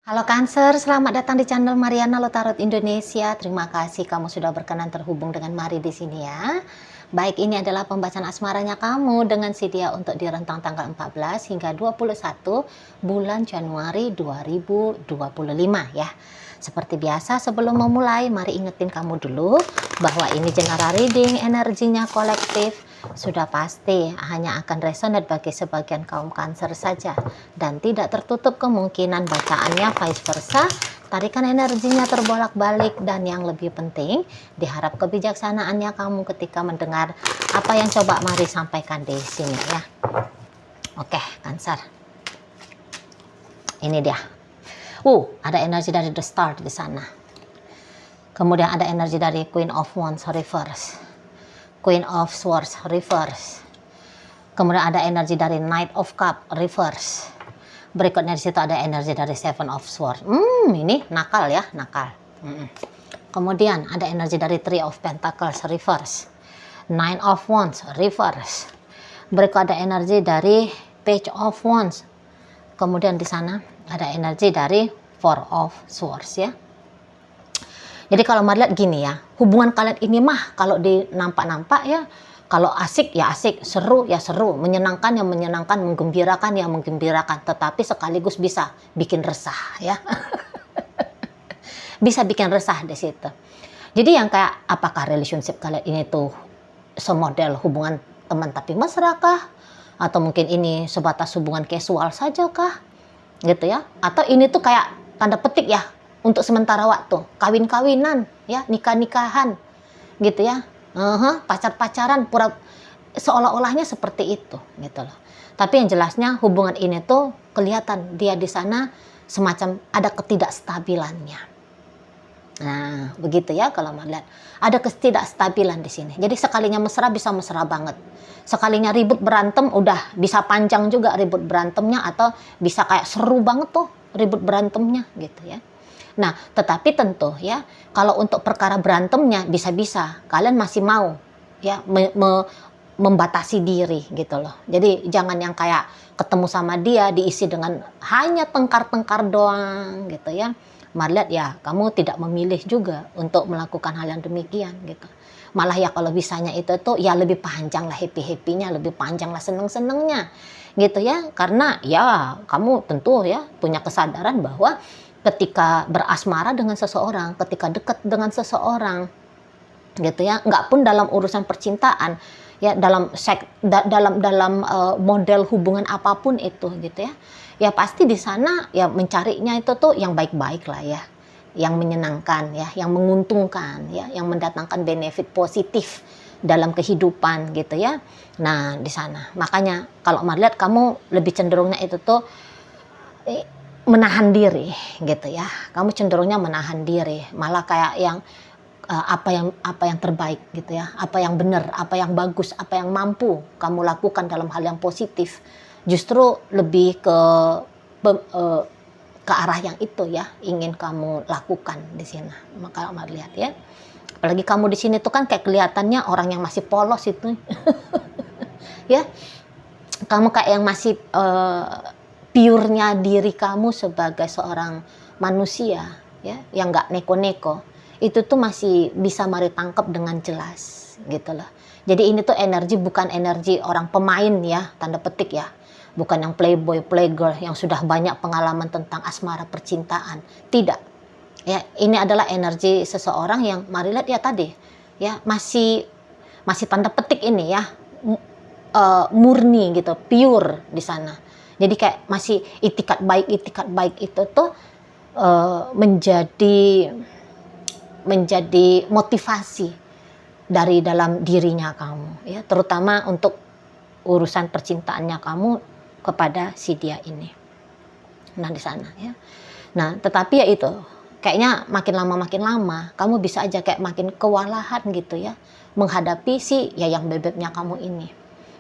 Halo Cancer, selamat datang di channel Mariana Lotarot Indonesia. Terima kasih kamu sudah berkenan terhubung dengan Mari di sini ya. Baik, ini adalah pembacaan asmaranya kamu dengan si dia untuk di rentang tanggal 14 hingga 21 bulan Januari 2025 ya. Seperti biasa sebelum memulai, mari ingetin kamu dulu bahwa ini general reading, energinya kolektif. Sudah pasti hanya akan resonate bagi sebagian kaum Cancer saja dan tidak tertutup kemungkinan bacaannya vice versa. Tarikan energinya terbolak-balik dan yang lebih penting diharap kebijaksanaannya kamu ketika mendengar apa yang coba Mari sampaikan di sini ya. Oke, Cancer. Ini dia. Ada energi dari The Star di sana. Kemudian ada energi dari Queen of Wands reverse. Queen of Swords reverse. Kemudian ada energi dari Knight of Cup reverse. Berikutnya di situ ada energi dari Seven of Swords. Ini nakal ya, nakal. Kemudian ada energi dari Three of Pentacles reverse. Nine of Wands reverse. Berikut ada energi dari Page of Wands. Kemudian di sana ada energi dari Four of Swords ya. Jadi kalau Mari lihat gini ya, hubungan kalian ini mah kalau di nampak-nampak ya, kalau asik ya asik, seru ya seru, menyenangkan ya menyenangkan, menggembirakan ya menggembirakan, tetapi sekaligus bisa bikin resah ya. Bisa bikin resah di situ. Jadi yang kayak apakah relationship kalian ini tuh semodel hubungan teman tapi mesra kah? Atau mungkin ini sebatas hubungan casual saja kah? Gitu ya. Atau ini tuh kayak tanda petik ya, untuk sementara waktu, kawin-kawinan ya, nikah-nikahan gitu ya. Pacar-pacaran, pura seolah-olahnya seperti itu gitu loh. Tapi yang jelasnya hubungan ini tuh kelihatan dia di sana semacam ada ketidakstabilannya. Nah, begitu ya kalau melihat ada ketidakstabilan di sini. Jadi sekalinya mesra bisa mesra banget. Sekalinya ribut berantem udah bisa panjang juga ribut berantemnya, atau bisa kayak seru banget tuh ribut berantemnya gitu ya. Nah, tetapi tentu ya, kalau untuk perkara berantemnya bisa-bisa kalian masih mau ya membatasi diri gitu loh. Jadi jangan yang kayak ketemu sama dia diisi dengan hanya tengkar-tengkar doang gitu ya. Mari lihat ya, kamu tidak memilih juga untuk melakukan hal yang demikian gitu. Malah ya kalau bisanya itu tuh ya lebih panjang lah happy-happynya, lebih panjang lah seneng-senengnya gitu ya. Karena ya kamu tentu ya punya kesadaran bahwa ketika berasmara dengan seseorang, ketika dekat dengan seseorang, gitu ya, nggak pun dalam urusan percintaan, ya dalam model hubungan apapun itu, gitu ya, ya pasti di sana ya mencarinya itu tuh yang baik-baik lah ya, yang menyenangkan ya, yang menguntungkan ya, yang mendatangkan benefit positif dalam kehidupan gitu ya. Nah di sana, makanya kalau melihat kamu lebih cenderungnya itu tuh menahan diri gitu ya, kamu cenderungnya menahan diri, malah kayak yang apa yang terbaik gitu ya, apa yang benar, apa yang bagus, apa yang mampu kamu lakukan dalam hal yang positif, justru lebih ke arah yang itu ya ingin kamu lakukan di sini. Maka kamu lihat ya, apalagi kamu di sini tuh kan kayak kelihatannya orang yang masih polos itu ya, kamu kayak yang masih purenya diri kamu sebagai seorang manusia ya, yang nggak neko-neko, itu tuh masih bisa Mari tangkap dengan jelas gitu loh. Jadi ini tuh energi bukan energi orang pemain ya, tanda petik ya, bukan yang playboy playgirl yang sudah banyak pengalaman tentang asmara percintaan, tidak ya. Ini adalah energi seseorang yang Mari lihat ya tadi ya, masih tanda petik ini ya, murni gitu, pure di sana. Jadi kayak masih itikat baik itu tuh menjadi motivasi dari dalam dirinya kamu ya, terutama untuk urusan percintaannya kamu kepada si dia ini. Nah di sana ya. Nah tetapi ya itu kayaknya makin lama kamu bisa aja kayak makin kewalahan gitu ya menghadapi si ya yang bebeknya kamu ini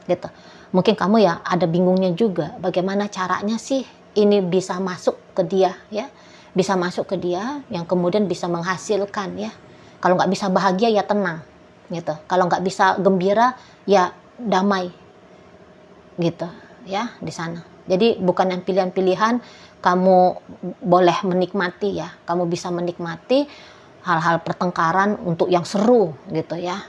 gitu. Mungkin kamu ya ada bingungnya juga bagaimana caranya sih ini bisa masuk ke dia ya, bisa masuk ke dia yang kemudian bisa menghasilkan ya. Kalau nggak bisa bahagia ya tenang gitu, kalau nggak bisa gembira ya damai gitu ya di sana. Jadi bukan yang pilihan-pilihan, kamu boleh menikmati ya, kamu bisa menikmati hal-hal pertengkaran untuk yang seru gitu ya.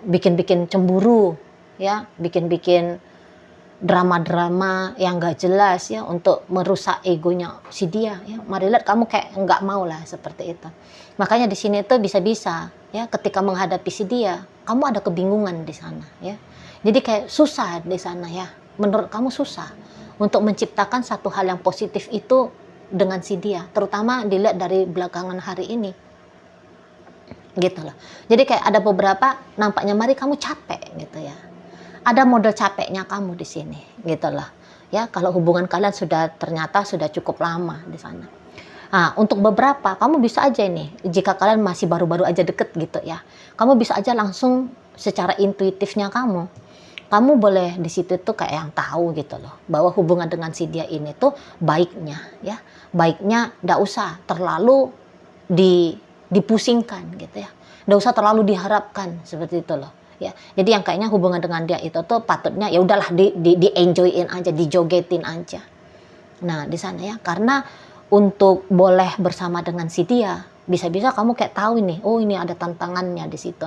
Bikin-bikin cemburu ya, bikin-bikin drama-drama yang gak jelas ya untuk merusak egonya si dia ya. Mari lihat kamu kayak nggak mau lah seperti itu. Makanya di sini tuh bisa-bisa ya ketika menghadapi si dia, kamu ada kebingungan di sana ya. Jadi kayak susah di sana ya. Menurut kamu susah untuk menciptakan satu hal yang positif itu dengan si dia, terutama dilihat dari belakangan hari ini gitu loh. Jadi kayak ada beberapa nampaknya Mari kamu capek gitu ya. Ada model capeknya kamu di sini gitu loh. Ya, kalau hubungan kalian ternyata sudah cukup lama di sana. Nah, untuk beberapa kamu bisa aja ini, jika kalian masih baru-baru aja deket gitu ya, kamu bisa aja langsung secara intuitifnya kamu boleh di situ tuh kayak yang tahu gitu loh, bahwa hubungan dengan si dia ini tuh baiknya ya, baiknya nggak usah terlalu dipusingkan gitu ya, nggak usah terlalu diharapkan seperti itu loh. Ya, jadi yang kayaknya hubungan dengan dia itu tuh patutnya ya udahlah di enjoyin aja, dijogetin aja. Nah, di sana ya, karena untuk boleh bersama dengan si dia, bisa-bisa kamu kayak tahu nih, oh ini ada tantangannya di situ.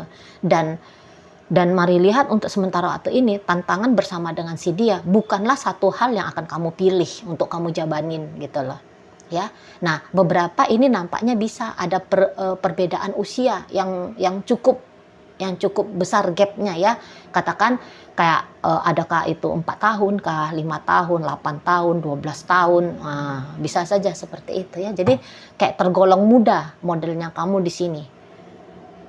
Dan mari lihat untuk sementara waktu ini, tantangan bersama dengan si dia bukanlah satu hal yang akan kamu pilih untuk kamu jabanin gitu loh. Ya. Nah, beberapa ini nampaknya bisa ada perbedaan usia yang cukup besar gapnya ya. Katakan kayak adakah itu 4 tahun kah, 5 tahun, 8 tahun, 12 tahun. Nah, bisa saja seperti itu ya. Jadi kayak tergolong muda modelnya kamu di sini.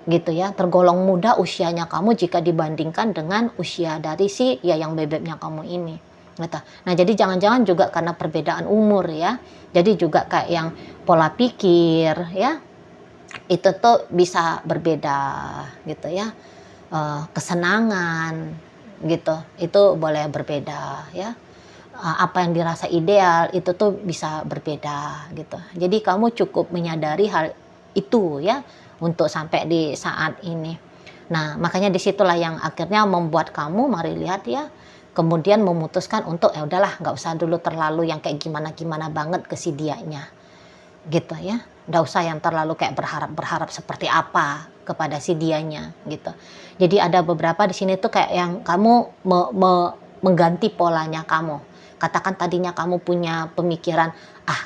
Gitu ya, tergolong muda usianya kamu jika dibandingkan dengan usia dari si ya yang bebeknya kamu ini. Gitu. Nah, jadi jangan-jangan juga karena perbedaan umur ya. Jadi juga kayak yang pola pikir ya, itu tuh bisa berbeda gitu ya. Kesenangan gitu itu boleh berbeda ya. Apa yang dirasa ideal itu tuh bisa berbeda gitu. Jadi kamu cukup menyadari hal itu ya untuk sampai di saat ini. Nah, makanya disitulah yang akhirnya membuat kamu Mari lihat ya, kemudian memutuskan untuk ya udahlah nggak usah dulu terlalu yang kayak gimana-gimana banget ke si dianya gitu ya. Nggak usah yang terlalu kayak berharap seperti apa kepada si dianya gitu. Jadi ada beberapa di sini tuh kayak yang kamu mengganti polanya kamu. Katakan tadinya kamu punya pemikiran,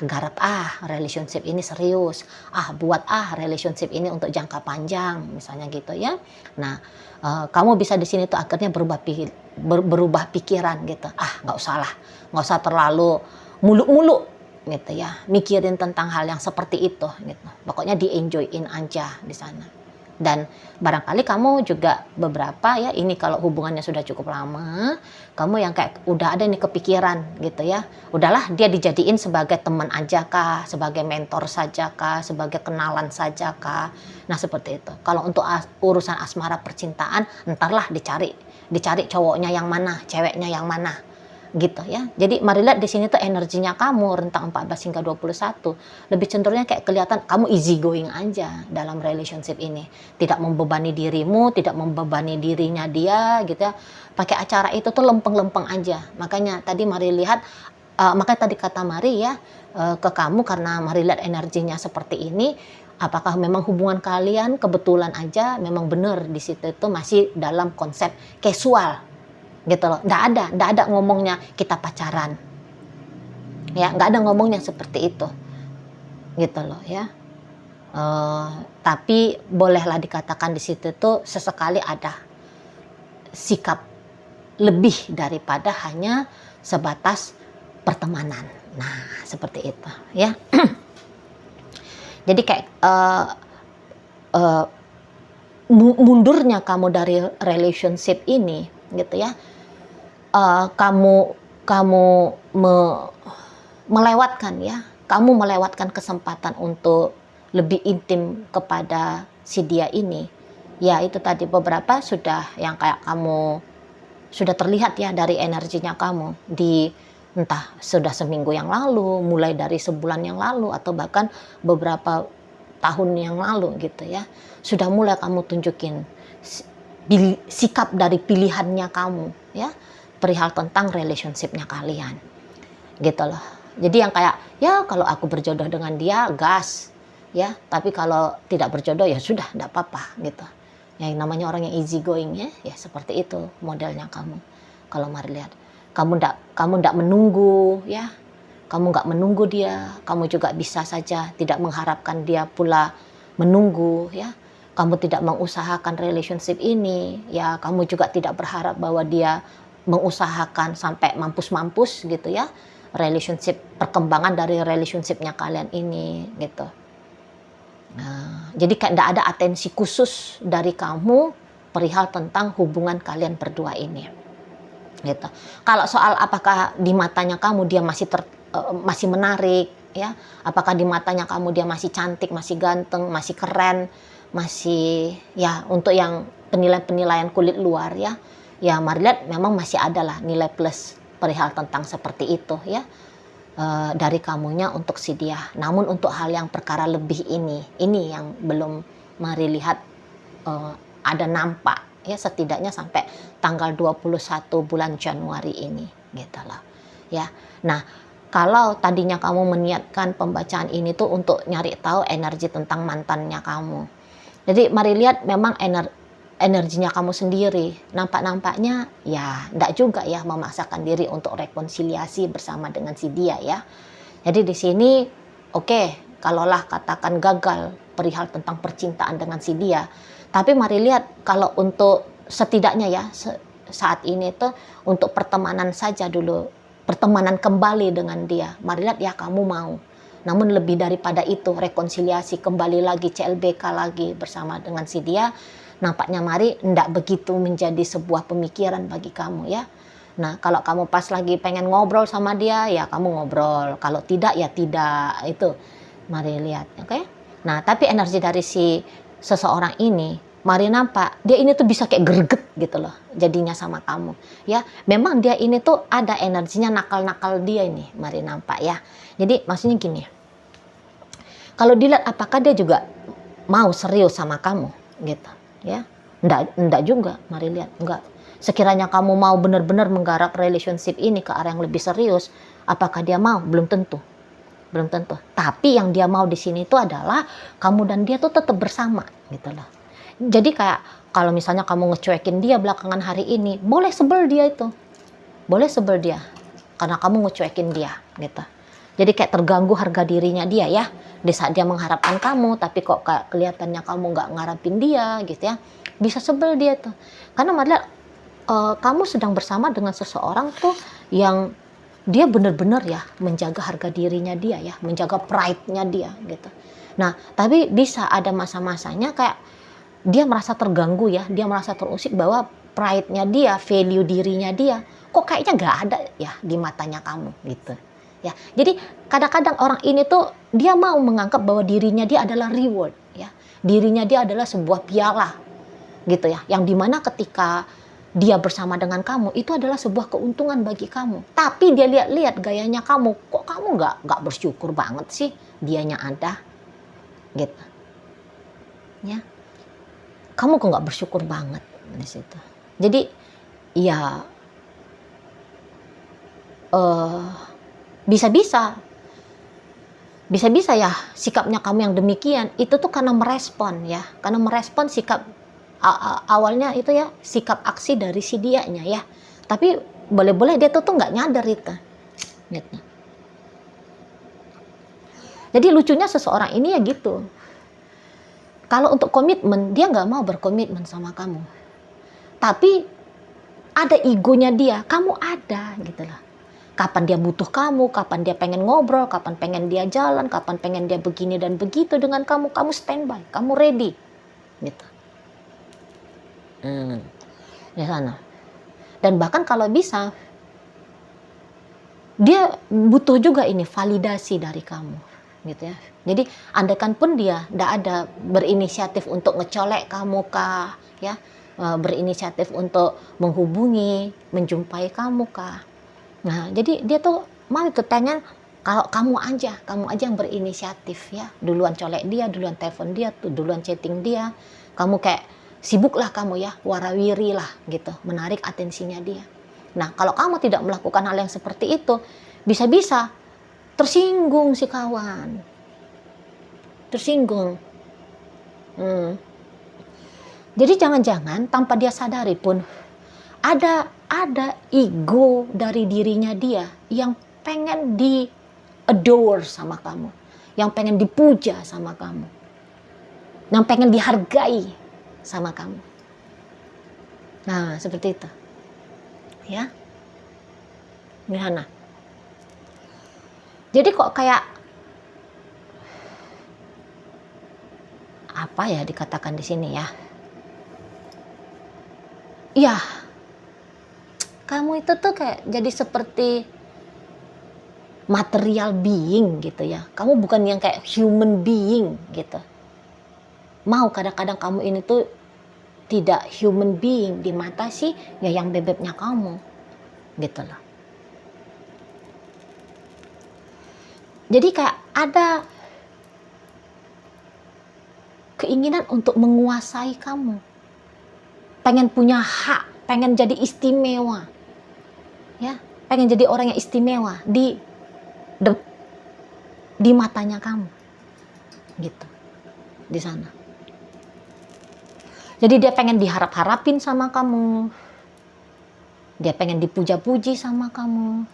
garap relationship ini serius, buat relationship ini untuk jangka panjang misalnya gitu ya. Nah, kamu bisa di sini tuh akhirnya berubah pikiran gitu. Nggak usah terlalu muluk-muluk gitu ya, mikirin tentang hal yang seperti itu gitu. Pokoknya di-enjoyin aja di sana. Dan barangkali kamu juga beberapa ya, ini kalau hubungannya sudah cukup lama, kamu yang kayak udah ada nih kepikiran gitu ya. Udahlah dia dijadiin sebagai teman aja kah, sebagai mentor saja kah, sebagai kenalan saja kah. Nah, seperti itu. Kalau untuk urusan asmara percintaan, entarlah dicari cowoknya yang mana, ceweknya yang mana. Gitu ya. Jadi mari lihat di sini tuh energinya kamu rentang 14 hingga 21 lebih cenderungnya kayak kelihatan kamu easy going aja dalam relationship ini. Tidak membebani dirimu, tidak membebani dirinya dia gitu ya. Pakai acara itu tuh lempeng-lempeng aja. Makanya tadi Mari lihat makanya tadi kata Mari ya ke kamu karena Mari lihat energinya seperti ini, apakah memang hubungan kalian kebetulan aja memang benar di situ itu masih dalam konsep casual gitu loh, nggak ada ngomongnya kita pacaran ya, nggak ada ngomongnya seperti itu gitu loh ya. Tapi bolehlah dikatakan di situ tuh sesekali ada sikap lebih daripada hanya sebatas pertemanan. Nah, seperti itu ya. Jadi kayak mundurnya kamu dari relationship ini gitu ya, kamu melewatkan kesempatan untuk lebih intim kepada si dia ini. Ya itu tadi beberapa sudah yang kayak kamu sudah terlihat ya dari energinya kamu di entah sudah seminggu yang lalu, mulai dari sebulan yang lalu atau bahkan beberapa tahun yang lalu gitu ya. Sudah mulai kamu tunjukin sikap dari pilihannya kamu ya. perihal tentang relationship-nya kalian. Gitu loh. Jadi yang kayak, ya kalau aku berjodoh dengan dia, gas. Ya, tapi kalau tidak berjodoh ya sudah, enggak apa-apa gitu. Yang namanya orang yang easy going ya seperti itu modelnya kamu. Kalau mari lihat, kamu ndak menunggu ya. Kamu nggak menunggu dia, kamu juga bisa saja tidak mengharapkan dia pula menunggu ya. Kamu tidak mengusahakan relationship ini, ya kamu juga tidak berharap bahwa dia mengusahakan sampai mampus-mampus gitu ya. Relationship, perkembangan dari relationship-nya kalian ini gitu. Nah, jadi kayak tidak ada atensi khusus dari kamu perihal tentang hubungan kalian berdua ini. Gitu. Kalau soal apakah di matanya kamu dia masih menarik ya, apakah di matanya kamu dia masih cantik, masih ganteng, masih keren, masih ya untuk yang penilaian kulit luar ya. Ya mari lihat memang masih ada lah nilai plus perihal tentang seperti itu ya. Dari kamunya untuk si dia. Namun untuk hal yang perkara lebih ini yang belum mari lihat ada nampak ya, setidaknya sampai tanggal 21 bulan Januari ini gitu loh ya. Nah, kalau tadinya kamu meniatkan pembacaan ini tuh untuk nyari tahu energi tentang mantannya kamu, jadi mari lihat memang energinya kamu sendiri. Nampak-nampaknya ya enggak juga ya memaksakan diri untuk rekonsiliasi bersama dengan si dia ya. Jadi di sini oke, kalaulah katakan gagal perihal tentang percintaan dengan si dia, tapi mari lihat kalau untuk setidaknya ya saat ini tuh untuk pertemanan saja dulu, pertemanan kembali dengan dia. Mari lihat ya kamu mau. Namun lebih daripada itu, rekonsiliasi kembali lagi, CLBK lagi bersama dengan si dia, nampaknya mari enggak begitu menjadi sebuah pemikiran bagi kamu ya. Nah, kalau kamu pas lagi pengen ngobrol sama dia, ya kamu ngobrol. Kalau tidak, ya tidak. Itu mari lihat, oke? Nah, tapi energi dari si seseorang ini, mari nampak, dia ini tuh bisa kayak greget gitu loh, jadinya sama kamu. Ya, memang dia ini tuh ada energinya nakal-nakal dia ini, mari nampak ya. Jadi maksudnya gini, kalau dilihat apakah dia juga mau serius sama kamu gitu ya. Enggak juga, mari lihat, enggak. Sekiranya kamu mau benar-benar menggarap relationship ini ke arah yang lebih serius, apakah dia mau? Belum tentu. Belum tentu. Tapi yang dia mau di sini itu adalah kamu dan dia tuh tetap bersama gitu loh. Jadi kayak kalau misalnya kamu ngecuekin dia belakangan hari ini, boleh sebel dia itu. Boleh sebel dia karena kamu ngecuekin dia gitu. Jadi kayak terganggu harga dirinya dia ya. Di saat dia mengharapkan kamu, tapi kok kelihatannya kamu nggak ngarapin dia gitu ya. Bisa sebel dia tuh. Karena malah kamu sedang bersama dengan seseorang tuh yang dia benar-benar ya menjaga harga dirinya dia ya, menjaga pride-nya dia gitu. Nah, tapi bisa ada masa-masanya kayak dia merasa terganggu ya, dia merasa terusik bahwa pride-nya dia, value dirinya dia, kok kayaknya nggak ada ya di matanya kamu gitu. Ya, jadi kadang-kadang orang ini tuh dia mau menganggap bahwa dirinya dia adalah reward ya, dirinya dia adalah sebuah piala gitu ya, yang dimana ketika dia bersama dengan kamu itu adalah sebuah keuntungan bagi kamu. Tapi dia lihat-lihat gayanya kamu, kok kamu nggak bersyukur banget sih dianya ada gitu ya, kamu kok nggak bersyukur banget di situ. Jadi ya bisa-bisa ya sikapnya kamu yang demikian itu tuh karena merespon sikap awalnya itu ya, sikap aksi dari si dianya ya. Tapi boleh-boleh dia tuh nggak nyadar itu gitu. Jadi lucunya seseorang ini ya gitu, kalau untuk komitmen dia nggak mau berkomitmen sama kamu, tapi ada egonya dia, kamu ada gitu lah. Kapan dia butuh kamu, kapan dia pengen ngobrol, kapan pengen dia jalan, kapan pengen dia begini dan begitu dengan kamu, kamu standby, kamu ready gitu. Di sana. Dan bahkan kalau bisa dia butuh juga ini validasi dari kamu gitu ya. Jadi andaikan pun dia tidak ada berinisiatif untuk ngecolek kamu kah ya, berinisiatif untuk menghubungi, menjumpai kamu kah. Nah, jadi dia tuh mau itu pengen kalau kamu aja yang berinisiatif ya, duluan colek dia, duluan telepon dia, duluan chatting dia, kamu kayak sibuklah kamu ya, warawiri lah gitu, menarik atensinya dia. Nah, kalau kamu tidak melakukan hal yang seperti itu, bisa-bisa tersinggung si kawan. Tersinggung. Jadi jangan-jangan tanpa dia sadari pun ada ego dari dirinya dia yang pengen di adore sama kamu, yang pengen dipuja sama kamu, yang pengen dihargai sama kamu. Nah, seperti itu. Ya. Gimana? Jadi kok kayak apa ya dikatakan di sini ya? Iya, kamu itu tuh kayak jadi seperti material being gitu ya. Kamu bukan yang kayak human being gitu. Mau kadang-kadang kamu ini tuh tidak human being di mata sih ya yang bebeknya kamu gitu loh. Jadi kayak ada keinginan untuk menguasai kamu. Pengen punya hak, pengen jadi istimewa. Ya, pengen jadi orang yang istimewa di matanya kamu. Gitu. Di sana. Jadi dia pengen diharap-harapin sama kamu. Dia pengen dipuja-puji sama kamu.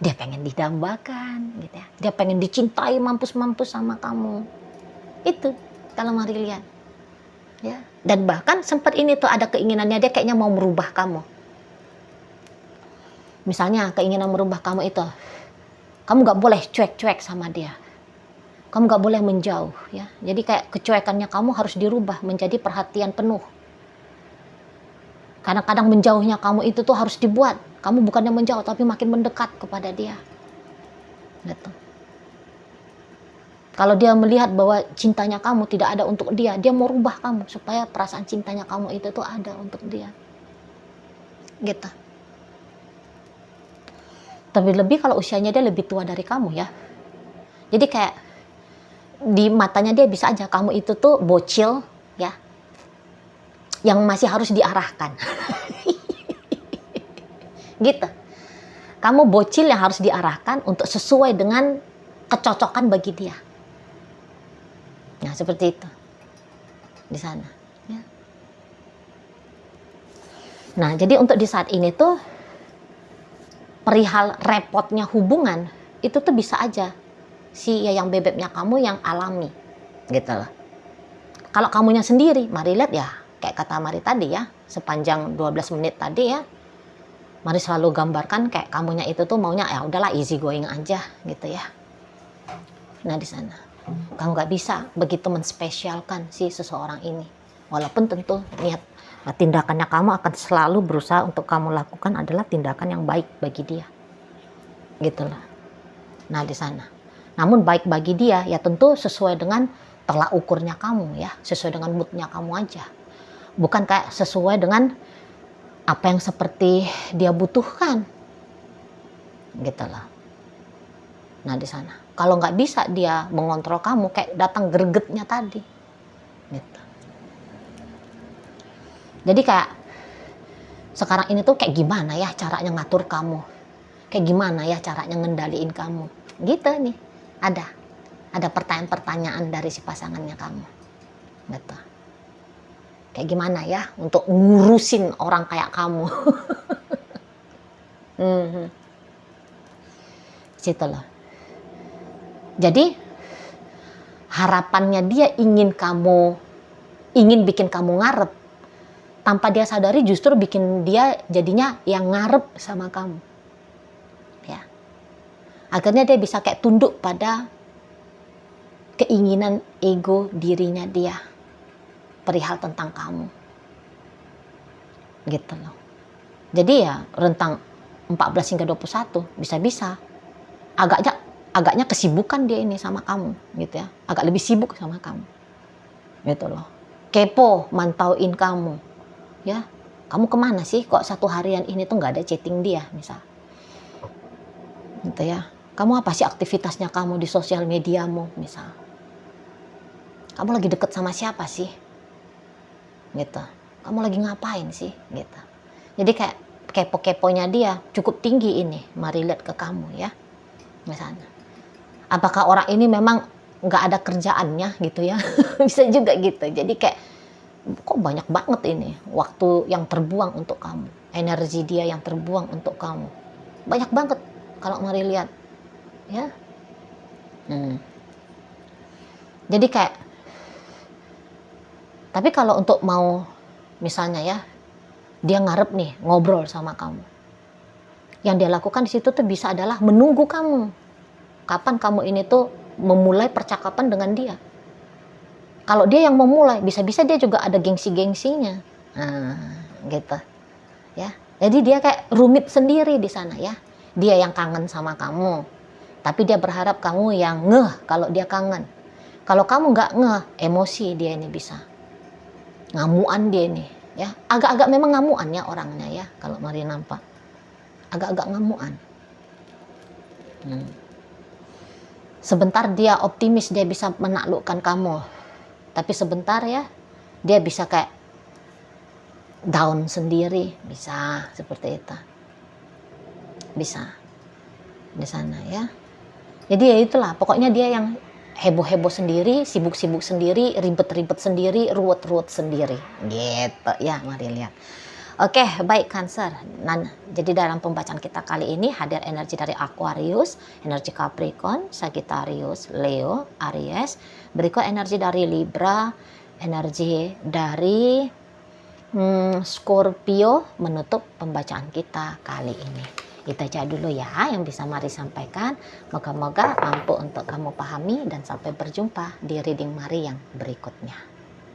Dia pengen didambakan gitu ya. Dia pengen dicintai mampus-mampus sama kamu. Itu kalau Mari lihat. Ya. Dan bahkan sempat ini tuh ada keinginannya dia kayaknya mau merubah kamu. Misalnya keinginan merubah kamu itu, kamu gak boleh cuek-cuek sama dia. Kamu gak boleh menjauh ya. Jadi kayak kecuekannya kamu harus dirubah menjadi perhatian penuh. Kadang-kadang menjauhnya kamu itu tuh harus dibuat. Kamu bukannya menjauh tapi makin mendekat kepada dia. Gitu. Kalau dia melihat bahwa cintanya kamu tidak ada untuk dia, dia mau rubah kamu supaya perasaan cintanya kamu itu tuh ada untuk dia. Gitu. Lebih kalau usianya dia lebih tua dari kamu ya. Jadi kayak di matanya dia bisa aja kamu itu tuh bocil ya. Yang masih harus diarahkan. Gitu. Kamu bocil yang harus diarahkan untuk sesuai dengan kecocokan bagi dia. Nah, seperti itu. Di sana. Ya. Nah, jadi untuk di saat ini tuh, perihal repotnya hubungan, itu tuh bisa aja si yang bebeknya kamu yang alami. Gitu loh. Kalau kamunya sendiri, Mari lihat ya, kayak kata Mari tadi ya, sepanjang 12 menit tadi ya, Mari selalu gambarkan kayak kamunya itu tuh maunya ya udahlah easy going aja gitu ya. Nah di sana, kamu gak bisa begitu menspesialkan si seseorang ini. Walaupun tentu niat tindakannya kamu akan selalu berusaha untuk kamu lakukan adalah tindakan yang baik bagi dia. Gitu loh. Nah di sana. Namun baik bagi dia ya tentu sesuai dengan tolak ukurnya kamu ya, sesuai dengan moodnya kamu aja. Bukan kayak sesuai dengan apa yang seperti dia butuhkan. Gitu loh. Nah di sana. Kalau nggak bisa dia mengontrol kamu kayak datang gregetnya tadi. Gitu. Jadi kayak sekarang ini tuh kayak gimana ya caranya ngatur kamu. Kayak gimana ya caranya ngendaliin kamu. Gitu nih. Ada pertanyaan-pertanyaan dari si pasangannya kamu. Gitu. Kayak gimana ya untuk ngurusin orang kayak kamu. Situ loh. Jadi harapannya dia ingin bikin kamu ngarep. Tanpa dia sadari justru bikin dia jadinya yang ngarep sama kamu. Ya. Akhirnya dia bisa kayak tunduk pada keinginan ego dirinya dia. Perihal tentang kamu. Gitu loh. Jadi ya rentang 14 hingga 21 bisa-bisa agaknya kesibukan dia ini sama kamu gitu ya. Agak lebih sibuk sama kamu. Gitu loh. Kepo mantauin kamu. Ya. Kamu kemana sih kok satu harian ini tuh gak ada chatting dia misal. Gitu ya. Kamu apa sih aktivitasnya kamu di sosial mediamu misal. Kamu lagi deket sama siapa sih? Gitu. Kamu lagi ngapain sih? Gitu. Jadi kayak kepo-keponya dia cukup tinggi ini. Mari lihat ke kamu ya. Misalnya. Apakah orang ini memang nggak ada kerjaannya gitu ya. Bisa juga gitu. Jadi kayak kok banyak banget ini waktu yang terbuang untuk kamu. Energi dia yang terbuang untuk kamu. Banyak banget kalau mari lihat. Ya. Jadi kayak, tapi kalau untuk mau misalnya ya, dia ngarep nih ngobrol sama kamu. Yang dia lakukan di situ tuh bisa adalah menunggu kamu. Kapan kamu ini tuh memulai percakapan dengan dia. Kalau dia yang memulai, bisa-bisa dia juga ada gengsi-gengsinya. Nah, gitu. Ya. Jadi dia kayak rumit sendiri di sana ya. Dia yang kangen sama kamu. Tapi dia berharap kamu yang ngeh kalau dia kangen. Kalau kamu nggak ngeh, emosi dia ini bisa. Ngamuan dia ini. Ya, agak-agak memang ngamuan ya orangnya ya. Kalau mari nampak. Agak-agak ngamuan. Sebentar dia optimis dia bisa menaklukkan kamu. Tapi sebentar ya, dia bisa kayak down sendiri. Bisa seperti itu. Bisa. Di sana ya. Jadi ya itulah, pokoknya dia yang heboh-heboh sendiri, sibuk-sibuk sendiri, ribet-ribet sendiri, ruwet-ruwet sendiri. Gitu ya, mari lihat. Oke, baik Cancer. Jadi dalam pembacaan kita kali ini hadir energi dari Aquarius, energi Capricorn, Sagittarius, Leo, Aries. Berikut energi dari Libra, energi dari Scorpio menutup pembacaan kita kali ini. Itu aja dulu ya yang bisa Mari sampaikan. Moga-moga mampu untuk kamu pahami dan sampai berjumpa di reading Mari yang berikutnya.